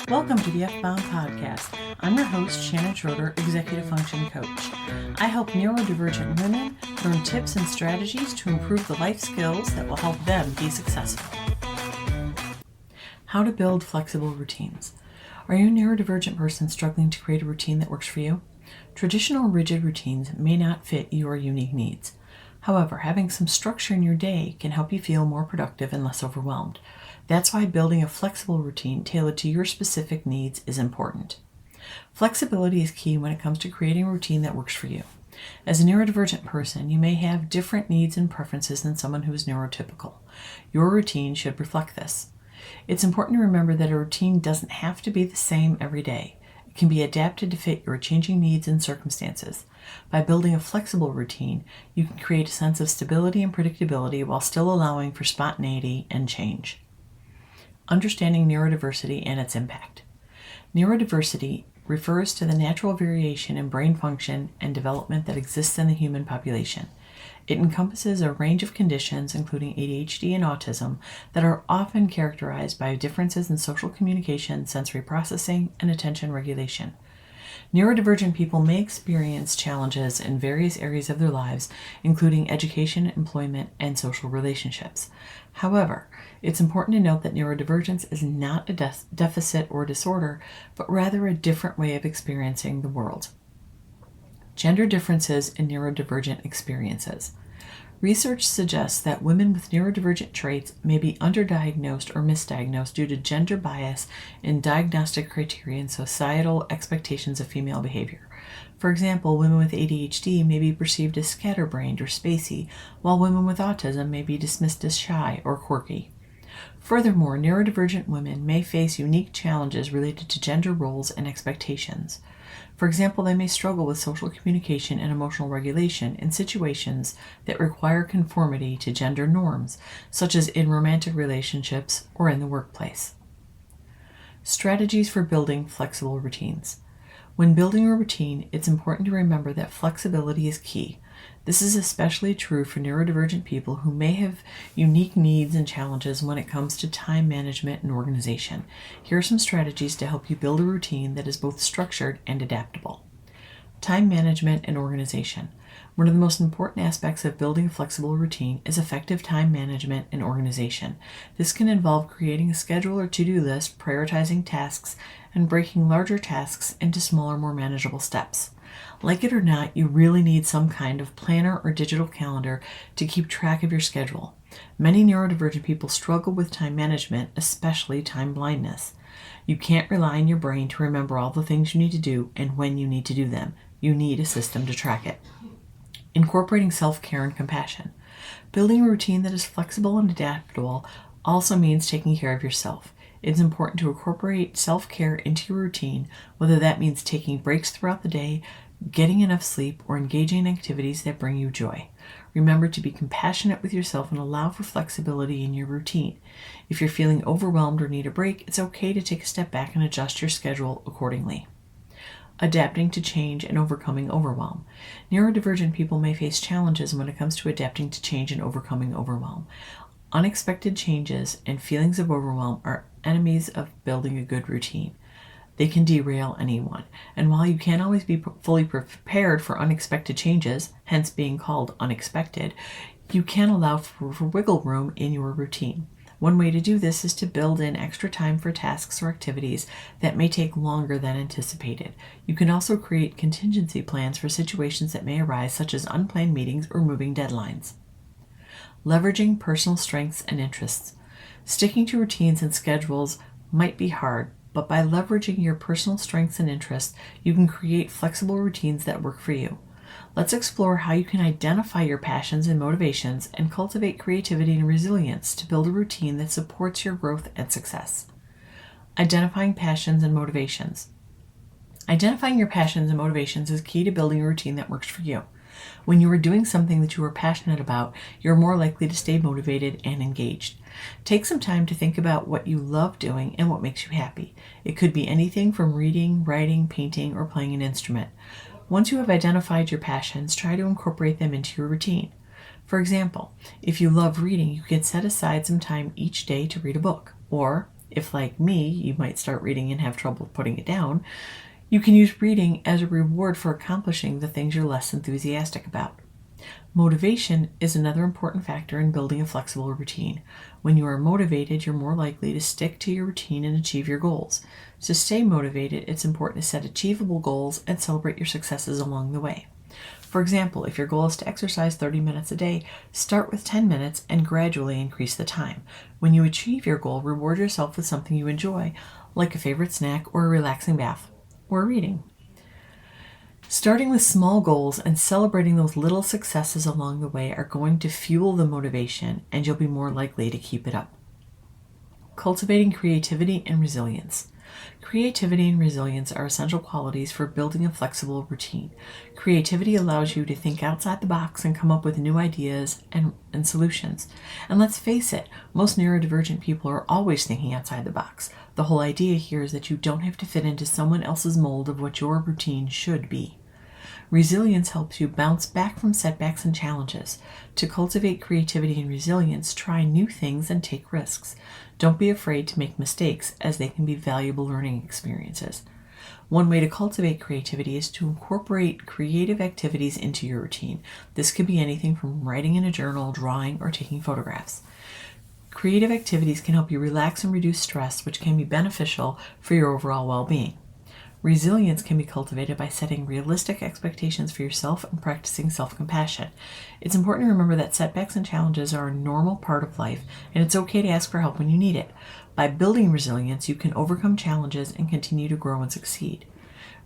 Welcome to the F-Bound Podcast. I'm your host, Shannon Schroeder, Executive Function Coach. I help neurodivergent women learn tips and strategies to improve the life skills that will help them be successful. How to build flexible routines. Are you a neurodivergent person struggling to create a routine that works for you? Traditional rigid routines may not fit your unique needs. However, having some structure in your day can help you feel more productive and less overwhelmed. That's why building a flexible routine tailored to your specific needs is important. Flexibility is key when it comes to creating a routine that works for you. As a neurodivergent person, you may have different needs and preferences than someone who is neurotypical. Your routine should reflect this. It's important to remember that a routine doesn't have to be the same every day. It can be adapted to fit your changing needs and circumstances. By building a flexible routine, you can create a sense of stability and predictability while still allowing for spontaneity and change. Understanding neurodiversity and its impact. Neurodiversity refers to the natural variation in brain function and development that exists in the human population. It encompasses a range of conditions, including ADHD and autism, that are often characterized by differences in social communication, sensory processing, and attention regulation. Neurodivergent people may experience challenges in various areas of their lives, including education, employment, and social relationships. However, it's important to note that neurodivergence is not a deficit or disorder, but rather a different way of experiencing the world. Gender differences in neurodivergent experiences. Research suggests that women with neurodivergent traits may be underdiagnosed or misdiagnosed due to gender bias in diagnostic criteria and societal expectations of female behavior. For example, women with ADHD may be perceived as scatterbrained or spacey, while women with autism may be dismissed as shy or quirky. Furthermore, neurodivergent women may face unique challenges related to gender roles and expectations. For example, they may struggle with social communication and emotional regulation in situations that require conformity to gender norms, such as in romantic relationships or in the workplace. Strategies for building flexible routines. When building a routine, it's important to remember that flexibility is key. This is especially true for neurodivergent people who may have unique needs and challenges when it comes to time management and organization. Here are some strategies to help you build a routine that is both structured and adaptable. Time management and organization. One of the most important aspects of building a flexible routine is effective time management and organization. This can involve creating a schedule or to-do list, prioritizing tasks, and breaking larger tasks into smaller, more manageable steps. Like it or not, you really need some kind of planner or digital calendar to keep track of your schedule. Many neurodivergent people struggle with time management, especially time blindness. You can't rely on your brain to remember all the things you need to do and when you need to do them. You need a system to track it. Incorporating self-care and compassion. Building a routine that is flexible and adaptable also means taking care of yourself. It's important to incorporate self-care into your routine, whether that means taking breaks throughout the day, getting enough sleep, or engaging in activities that bring you joy. Remember to be compassionate with yourself and allow for flexibility in your routine. If you're feeling overwhelmed or need a break, it's okay to take a step back and adjust your schedule accordingly. Adapting to change and overcoming overwhelm. Neurodivergent people may face challenges when it comes to adapting to change and overcoming overwhelm. Unexpected changes and feelings of overwhelm are enemies of building a good routine. They can derail anyone, and while you can't always be fully prepared for unexpected changes, hence being called unexpected, you can allow for wiggle room in your routine. One way to do this is to build in extra time for tasks or activities that may take longer than anticipated. You can also create contingency plans for situations that may arise, such as unplanned meetings or moving deadlines. Leveraging personal strengths and interests. Sticking to routines and schedules might be hard, but by leveraging your personal strengths and interests, you can create flexible routines that work for you. Let's explore how you can identify your passions and motivations and cultivate creativity and resilience to build a routine that supports your growth and success. Identifying passions and motivations. Identifying your passions and motivations is key to building a routine that works for you. When you are doing something that you are passionate about, you're more likely to stay motivated and engaged. Take some time to think about what you love doing and what makes you happy. It could be anything from reading, writing, painting, or playing an instrument. Once you have identified your passions, try to incorporate them into your routine. For example, if you love reading, you can set aside some time each day to read a book. Or If, like me, you might start reading and have trouble putting it down, you can use reading as a reward for accomplishing the things you're less enthusiastic about. Motivation is another important factor in building a flexible routine. When you are motivated, you're more likely to stick to your routine and achieve your goals. To stay motivated, it's important to set achievable goals and celebrate your successes along the way. For example, if your goal is to exercise 30 minutes a day, start with 10 minutes and gradually increase the time. When you achieve your goal, reward yourself with something you enjoy, like a favorite snack or a relaxing bath, or reading. Starting with small goals and celebrating those little successes along the way are going to fuel the motivation, and you'll be more likely to keep it up. Cultivating creativity and resilience. Creativity and resilience are essential qualities for building a flexible routine. Creativity allows you to think outside the box and come up with new ideas and solutions. And let's face it, most neurodivergent people are always thinking outside the box. The whole idea here is that you don't have to fit into someone else's mold of what your routine should be. Resilience helps you bounce back from setbacks and challenges. To cultivate creativity and resilience, try new things and take risks. Don't be afraid to make mistakes, as they can be valuable learning experiences. One way to cultivate creativity is to incorporate creative activities into your routine. This could be anything from writing in a journal, drawing, or taking photographs. Creative activities can help you relax and reduce stress, which can be beneficial for your overall well-being. Resilience can be cultivated by setting realistic expectations for yourself and practicing self-compassion. It's important to remember that setbacks and challenges are a normal part of life, and it's okay to ask for help when you need it. By building resilience, you can overcome challenges and continue to grow and succeed.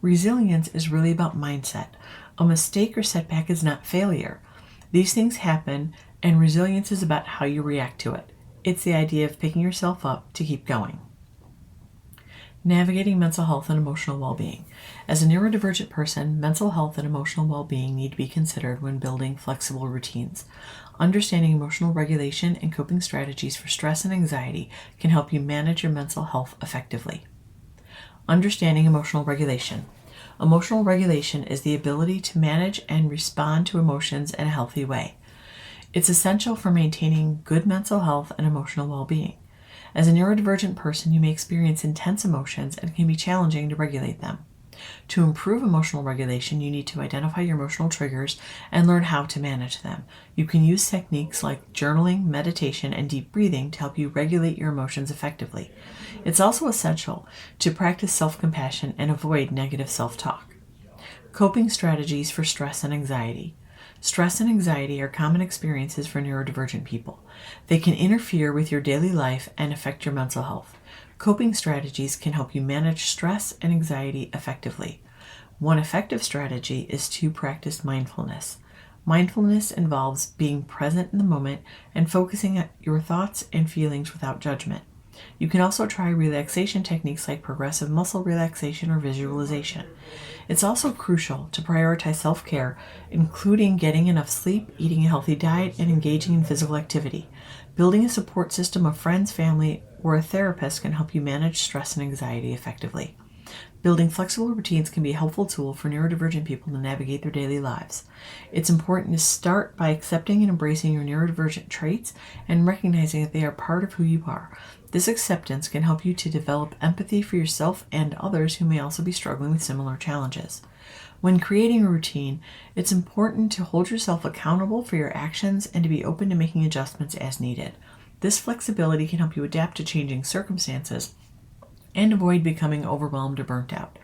Resilience is really about mindset. A mistake or setback is not failure. These things happen, and resilience is about how you react to it. It's the idea of picking yourself up to keep going. Navigating mental health and emotional well-being. As a neurodivergent person, mental health and emotional well-being need to be considered when building flexible routines. Understanding emotional regulation and coping strategies for stress and anxiety can help you manage your mental health effectively. Understanding emotional regulation. Emotional regulation is the ability to manage and respond to emotions in a healthy way. It's essential for maintaining good mental health and emotional well-being. As a neurodivergent person, you may experience intense emotions and it can be challenging to regulate them. To improve emotional regulation, you need to identify your emotional triggers and learn how to manage them. You can use techniques like journaling, meditation, and deep breathing to help you regulate your emotions effectively. It's also essential to practice self-compassion and avoid negative self-talk. Coping strategies for stress and anxiety. Stress and anxiety are common experiences for neurodivergent people. They can interfere with your daily life and affect your mental health. Coping strategies can help you manage stress and anxiety effectively. One effective strategy is to practice mindfulness. Mindfulness involves being present in the moment and focusing on your thoughts and feelings without judgment. You can also try relaxation techniques like progressive muscle relaxation or visualization. It's also crucial to prioritize self-care, including getting enough sleep, eating a healthy diet, and engaging in physical activity. Building a support system of friends, family, or a therapist can help you manage stress and anxiety effectively. Building flexible routines can be a helpful tool for neurodivergent people to navigate their daily lives. It's important to start by accepting and embracing your neurodivergent traits and recognizing that they are part of who you are. This acceptance can help you to develop empathy for yourself and others who may also be struggling with similar challenges. When creating a routine, it's important to hold yourself accountable for your actions and to be open to making adjustments as needed. This flexibility can help you adapt to changing circumstances and avoid becoming overwhelmed or burnt out.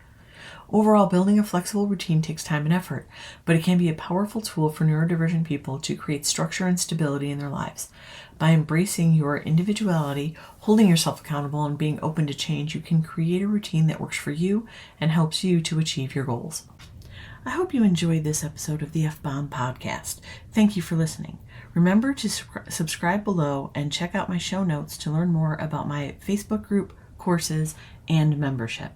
Overall, building a flexible routine takes time and effort, but it can be a powerful tool for neurodivergent people to create structure and stability in their lives. By embracing your individuality, holding yourself accountable, and being open to change, you can create a routine that works for you and helps you to achieve your goals. I hope you enjoyed this episode of the F-Bomb Podcast. Thank you for listening. Remember to subscribe below and check out my show notes to learn more about my Facebook group, courses, and membership.